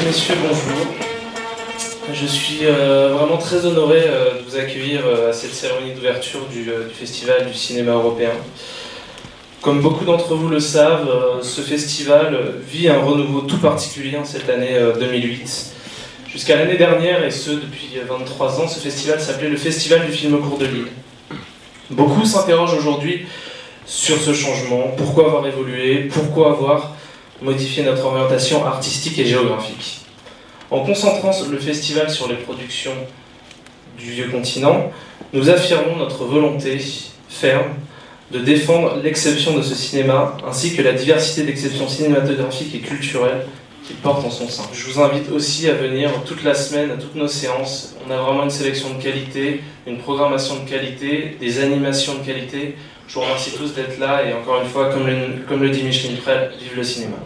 et messieurs, bonjour. Je suis vraiment très honoré de vous accueillir à cette cérémonie d'ouverture du Festival du cinéma européen. Comme beaucoup d'entre vous le savent, ce festival vit un renouveau tout particulier en cette année 2008. Jusqu'à l'année dernière, et ce depuis 23 ans, ce festival s'appelait le Festival du film court de Lille. Beaucoup s'interrogent aujourd'hui sur ce changement, pourquoi avoir évolué, pourquoi avoir modifié notre orientation artistique et géographique. En concentrant le festival sur les productions du vieux continent, nous affirmons notre volonté ferme de défendre l'exception de ce cinéma, ainsi que la diversité d'exceptions cinématographiques et culturelles qu'il porte en son sein. Je vous invite aussi à venir toute la semaine à toutes nos séances. On a vraiment une sélection de qualité, une programmation de qualité, des animations de qualité. Je vous remercie tous d'être là et encore une fois, comme le dit Micheline Prel, vive le cinéma.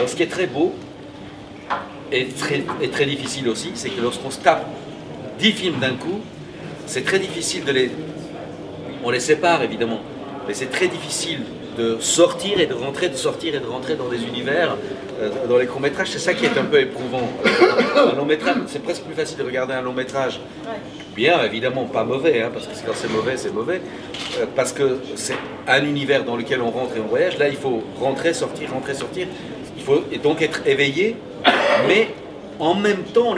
Ce qui est très beau et très difficile aussi, c'est que lorsqu'on se tape 10 films d'un coup, c'est très difficile de les... On les sépare évidemment, mais c'est très difficile de sortir et de rentrer, de sortir et de rentrer dans des univers, dans les courts-métrages. C'est ça qui est un peu éprouvant. Un long métrage, c'est presque plus facile de regarder un long métrage. Bien, évidemment, pas mauvais, hein, parce que quand c'est mauvais, parce que c'est un univers dans lequel on rentre et on voyage. Là, il faut rentrer, sortir. Il faut donc être éveillé, mais en même temps,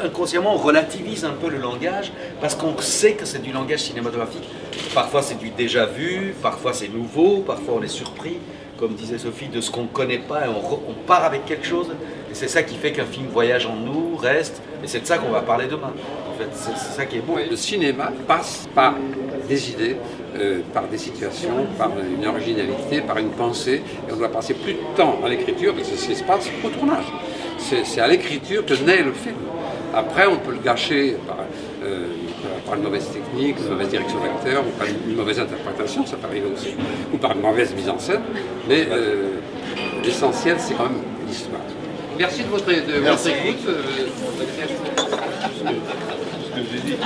inconsciemment, on relativise un peu le langage, parce qu'on sait que c'est du langage cinématographique. Parfois, c'est du déjà vu, parfois c'est nouveau, parfois on est surpris, comme disait Sophie, de ce qu'on ne connaît pas, et on part avec quelque chose. Et c'est ça qui fait qu'un film voyage en nous, reste, et c'est de ça qu'on va parler demain. En fait, c'est ça qui est beau. Oui, le cinéma passe par des idées, par des situations, par une originalité, par une pensée, et on doit passer plus de temps à l'écriture, parce que c'est ce qui se passe au tournage. C'est à l'écriture que naît le film. Après, on peut le gâcher par une mauvaise technique, une mauvaise direction d'acteur, ou par une mauvaise interprétation, ça peut arriver aussi, ou par une mauvaise mise en scène, mais l'essentiel, c'est quand même l'histoire. Merci de votre écoute. Ce que j'ai dit.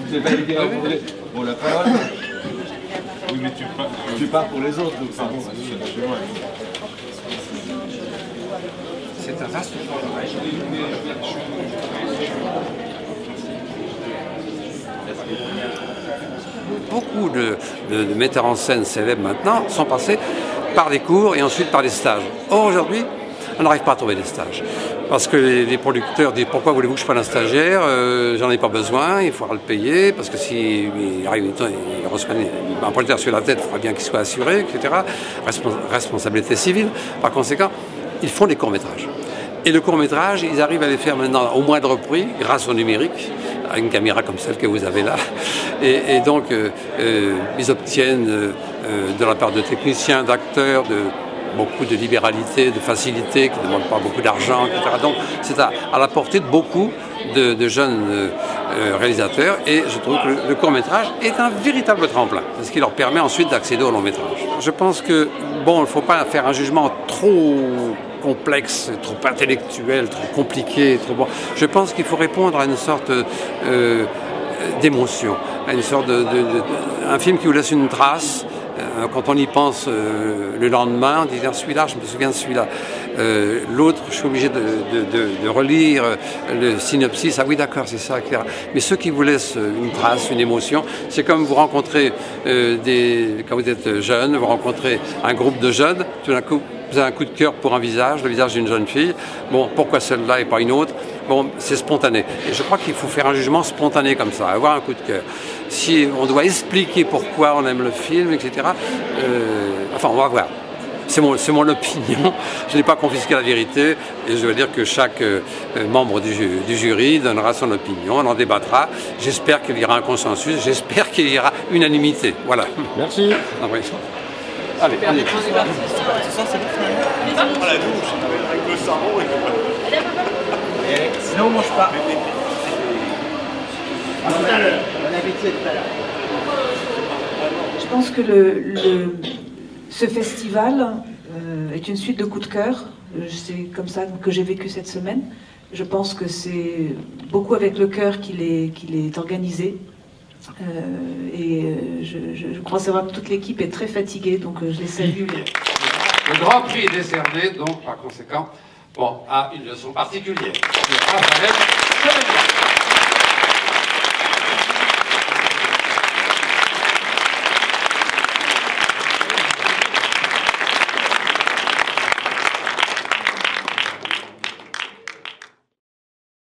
Vous avez validé pour la parole. Oui, mais tu pars pour les autres, donc c'est bon, chez moi. C'est un vaste Beaucoup de metteurs en scène célèbres maintenant sont passés par des cours et ensuite par des stages. Or aujourd'hui, on n'arrive pas à trouver des stages. Parce que les producteurs disent pourquoi voulez-vous que je prenne un stagiaire, j'en ai pas besoin, il faudra le payer, parce que s'il arrive une temps, il reçoit un producteur sur la tête, il faudra bien qu'il soit assuré, etc. Responsabilité civile. Par conséquent, ils font des courts-métrages. Et le court-métrage, ils arrivent à les faire maintenant au moindre prix, grâce au numérique, avec une caméra comme celle que vous avez là. Et donc, ils obtiennent de la part de techniciens, d'acteurs, beaucoup de libéralité, de facilité, qui ne demandent pas beaucoup d'argent, etc. Donc c'est à la portée de beaucoup de jeunes réalisateurs, et je trouve que le court-métrage est un véritable tremplin, ce qui leur permet ensuite d'accéder au long-métrage. Je pense que, bon, il ne faut pas faire un jugement trop complexe, trop intellectuel, trop compliqué, trop bon. Je pense qu'il faut répondre à une sorte d'émotion, à une sorte un film qui vous laisse une trace. Quand on y pense le lendemain, on dit celui-là, je me souviens de celui-là. L'autre, je suis obligé de relire le synopsis. Ah oui, d'accord, c'est ça, etc. Mais ceux qui vous laissent une trace, une émotion, c'est comme vous rencontrez quand vous êtes jeune, vous rencontrez un groupe de jeunes, tout d'un coup, vous avez un coup de cœur pour un visage, le visage d'une jeune fille. Bon, pourquoi celle-là et pas une autre? Bon, c'est spontané. Et je crois qu'il faut faire un jugement spontané comme ça, avoir un coup de cœur. Si on doit expliquer pourquoi on aime le film, etc., enfin, on va voir. C'est mon opinion. Je n'ai pas confisqué la vérité, et je veux dire que chaque membre du jury donnera son opinion, on en débattra. J'espère qu'il y aura un consensus, j'espère qu'il y aura unanimité. Voilà. Merci. Allez, on y va. À la douche, avec le savon et sinon on mange pas. À tout à l'heure. Bon appétit à tout à l'heure. pense que ce festival est une suite de coups de cœur. C'est comme ça que j'ai vécu cette semaine. Je pense que c'est beaucoup avec le cœur qu'il est organisé. Je crois savoir que toute l'équipe est très fatiguée, donc je les salue. Le Grand Prix est décerné, donc par conséquent, bon, à une leçon particulière.